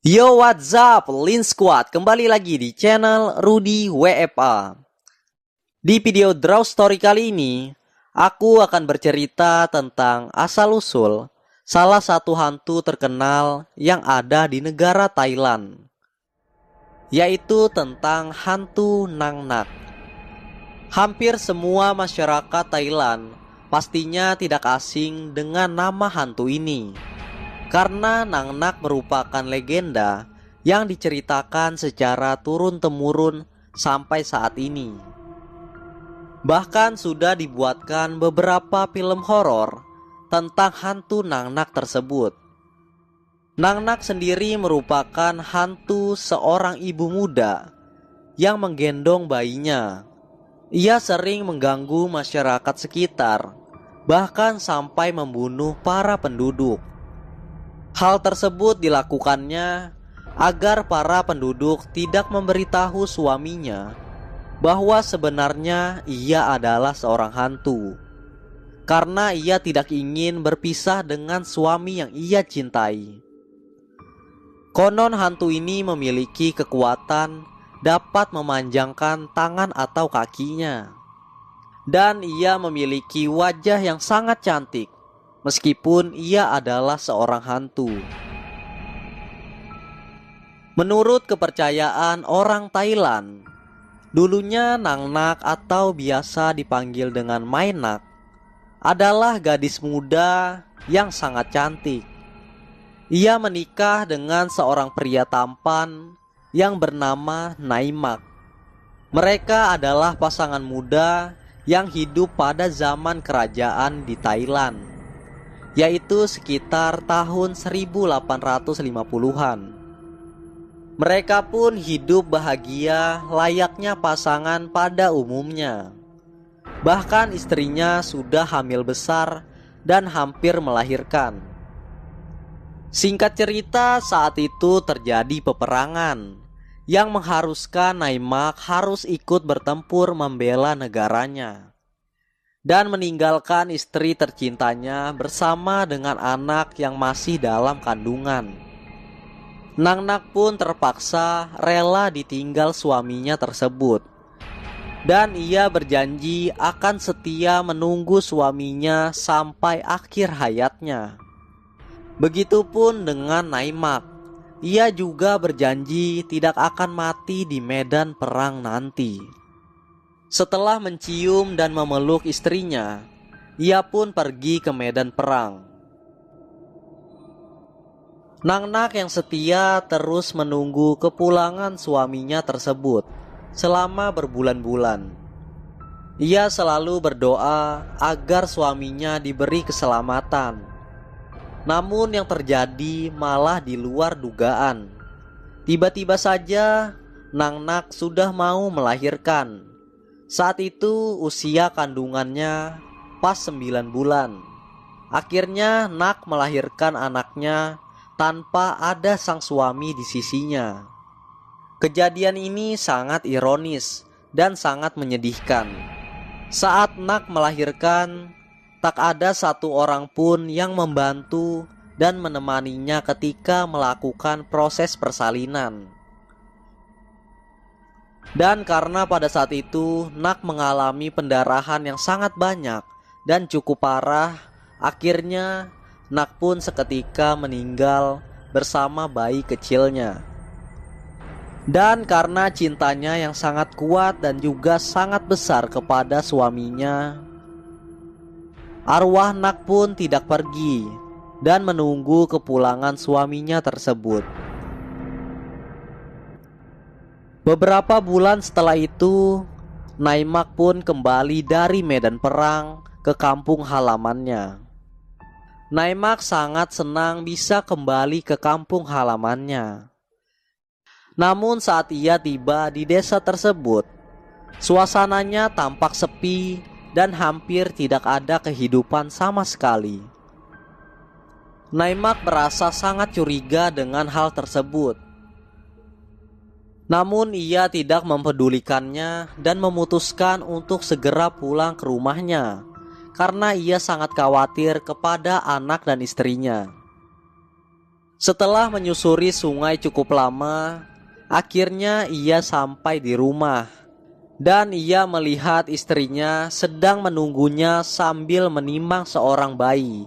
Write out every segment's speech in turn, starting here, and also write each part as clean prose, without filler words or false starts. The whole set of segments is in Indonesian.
Yo, what's up, Lin Squad? Kembali lagi di channel Rudy WFA. Di video Draw Story kali ini, aku akan bercerita tentang asal-usul salah satu hantu terkenal yang ada di negara Thailand, yaitu tentang hantu Nang Nak. Hampir semua masyarakat Thailand pastinya tidak asing dengan nama hantu ini, karena Nang Nak merupakan legenda yang diceritakan secara turun-temurun sampai saat ini. Bahkan sudah dibuatkan beberapa film horor tentang hantu Nang Nak tersebut. Nang Nak sendiri merupakan hantu seorang ibu muda yang menggendong bayinya. Ia sering mengganggu masyarakat sekitar, bahkan sampai membunuh para penduduk. Hal tersebut dilakukannya agar para penduduk tidak memberitahu suaminya bahwa sebenarnya ia adalah seorang hantu, karena ia tidak ingin berpisah dengan suami yang ia cintai. Konon hantu ini memiliki kekuatan dapat memanjangkan tangan atau kakinya, dan ia memiliki wajah yang sangat cantik meskipun ia adalah seorang hantu. Menurut kepercayaan orang Thailand, dulunya Nang Nak atau biasa dipanggil dengan Mai Nak adalah gadis muda yang sangat cantik. Ia menikah dengan seorang pria tampan yang bernama Naimak. Mereka adalah pasangan muda yang hidup pada zaman kerajaan di Thailand, yaitu sekitar tahun 1850-an. Mereka pun hidup bahagia layaknya pasangan pada umumnya. Bahkan istrinya sudah hamil besar dan hampir melahirkan. Singkat cerita, saat itu terjadi peperangan yang mengharuskan Naimak harus ikut bertempur membela negaranya dan meninggalkan istri tercintanya bersama dengan anak yang masih dalam kandungan. Nang Nak pun terpaksa rela ditinggal suaminya tersebut, dan ia berjanji akan setia menunggu suaminya sampai akhir hayatnya. Begitupun dengan Naimak, ia juga berjanji tidak akan mati di medan perang nanti. Setelah mencium dan memeluk istrinya, ia pun pergi ke medan perang. Nang Nak yang setia terus menunggu kepulangan suaminya tersebut selama berbulan-bulan. Ia selalu berdoa agar suaminya diberi keselamatan. Namun yang terjadi malah di luar dugaan. Tiba-tiba saja Nang Nak sudah mau melahirkan. Saat itu usia kandungannya pas 9 bulan. Akhirnya Nak melahirkan anaknya tanpa ada sang suami di sisinya. Kejadian ini sangat ironis dan sangat menyedihkan. Saat Nak melahirkan, tak ada satu orang pun yang membantu dan menemaninya ketika melakukan proses persalinan. Dan karena pada saat itu Nak mengalami pendarahan yang sangat banyak dan cukup parah, akhirnya Nak pun seketika meninggal bersama bayi kecilnya. Dan karena cintanya yang sangat kuat dan juga sangat besar kepada suaminya, arwah Nak pun tidak pergi dan menunggu kepulangan suaminya tersebut. Beberapa bulan setelah itu, Naimak pun kembali dari medan perang ke kampung halamannya. Naimak sangat senang bisa kembali ke kampung halamannya. Namun saat ia tiba di desa tersebut, suasananya tampak sepi dan hampir tidak ada kehidupan sama sekali. Naimak merasa sangat curiga dengan hal tersebut. Namun ia tidak mempedulikannya dan memutuskan untuk segera pulang ke rumahnya karena ia sangat khawatir kepada anak dan istrinya. Setelah menyusuri sungai cukup lama, akhirnya ia sampai di rumah. Dan ia melihat istrinya sedang menunggunya sambil menimang seorang bayi,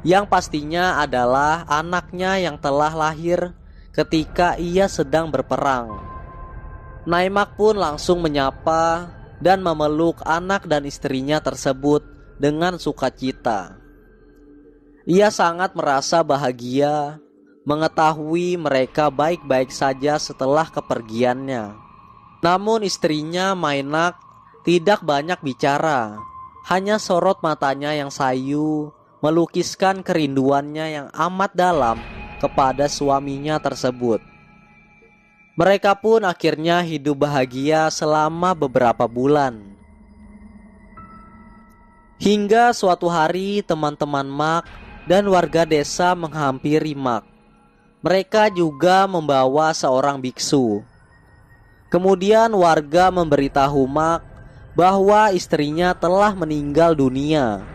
yang pastinya adalah anaknya yang telah lahir ketika ia sedang berperang. Naimak pun langsung menyapa dan memeluk anak dan istrinya tersebut dengan sukacita. Ia sangat merasa bahagia mengetahui mereka baik-baik saja setelah kepergiannya. Namun istrinya Mainak tidak banyak bicara, hanya sorot matanya yang sayu melukiskan kerinduannya yang amat dalam kepada suaminya tersebut. Mereka pun akhirnya hidup bahagia selama beberapa bulan. Hingga suatu hari teman-teman Mak dan warga desa menghampiri Mak. Mereka juga membawa seorang biksu. Kemudian warga memberitahu Mak bahwa istrinya telah meninggal dunia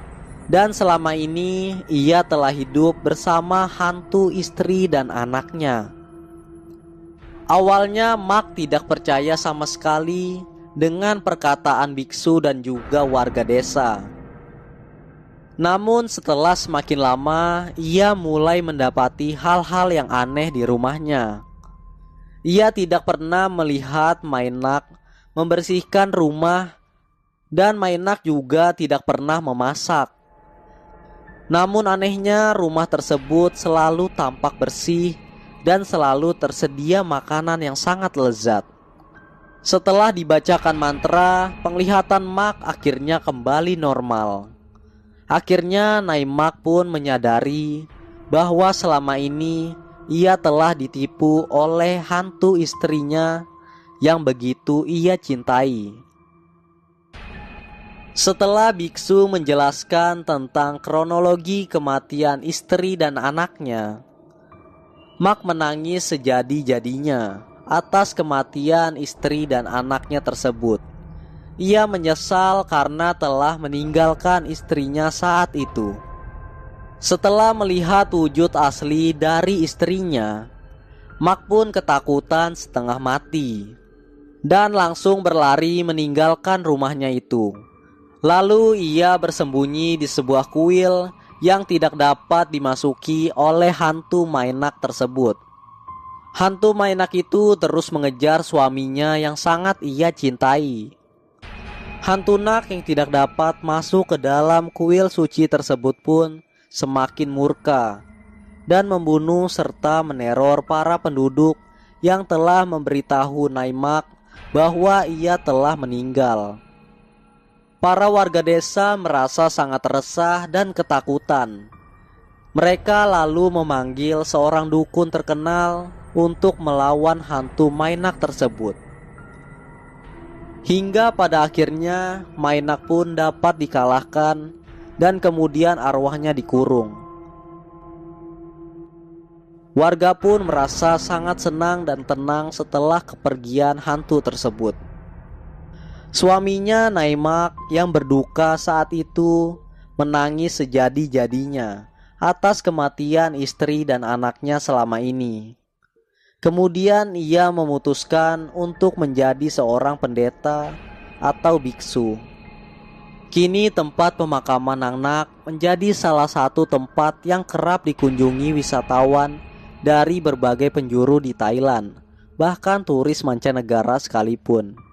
dan selama ini ia telah hidup bersama hantu istri dan anaknya. Awalnya Mak tidak percaya sama sekali dengan perkataan biksu dan juga warga desa. Namun setelah semakin lama ia mulai mendapati hal-hal yang aneh di rumahnya. Ia tidak pernah melihat Mainak membersihkan rumah dan Mainak juga tidak pernah memasak. Namun anehnya rumah tersebut selalu tampak bersih dan selalu tersedia makanan yang sangat lezat. Setelah dibacakan mantra, penglihatan Mak akhirnya kembali normal. Akhirnya Naimak pun menyadari bahwa selama ini ia telah ditipu oleh hantu istrinya yang begitu ia cintai. Setelah biksu menjelaskan tentang kronologi kematian istri dan anaknya, Mak menangis sejadi-jadinya atas kematian istri dan anaknya tersebut. Ia menyesal karena telah meninggalkan istrinya saat itu. Setelah melihat wujud asli dari istrinya, Mak pun ketakutan setengah mati dan langsung berlari meninggalkan rumahnya itu. Lalu ia bersembunyi di sebuah kuil yang tidak dapat dimasuki oleh hantu Mainak tersebut. Hantu Mainak itu terus mengejar suaminya yang sangat ia cintai. Hantu Nak yang tidak dapat masuk ke dalam kuil suci tersebut pun semakin murka dan membunuh serta meneror para penduduk yang telah memberitahu Naimak bahwa ia telah meninggal. Para warga desa merasa sangat resah dan ketakutan. Mereka lalu memanggil seorang dukun terkenal untuk melawan hantu Mainak tersebut. Hingga pada akhirnya Mainak pun dapat dikalahkan dan kemudian arwahnya dikurung. Warga pun merasa sangat senang dan tenang setelah kepergian hantu tersebut. Suaminya Naimak yang berduka saat itu menangis sejadi-jadinya atas kematian istri dan anaknya selama ini. Kemudian ia memutuskan untuk menjadi seorang pendeta atau biksu. Kini tempat pemakaman Nang Nak menjadi salah satu tempat yang kerap dikunjungi wisatawan dari berbagai penjuru di Thailand, bahkan turis mancanegara sekalipun.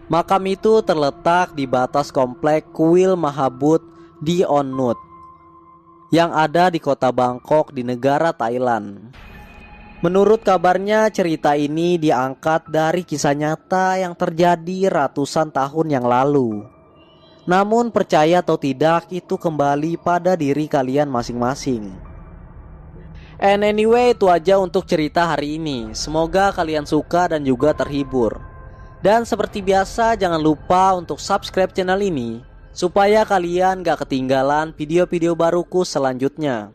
Makam itu terletak di batas komplek kuil Mahabut di On Nut yang ada di kota Bangkok di negara Thailand. Menurut kabarnya cerita ini diangkat dari kisah nyata yang terjadi ratusan tahun yang lalu. Namun percaya atau tidak itu kembali pada diri kalian masing-masing. And anyway, itu aja untuk cerita hari ini. Semoga kalian suka dan juga terhibur. Dan seperti biasa jangan lupa untuk subscribe channel ini supaya kalian gak ketinggalan video-video baruku selanjutnya.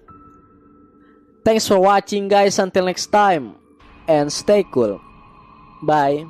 Thanks for watching guys, until next time and stay cool. Bye.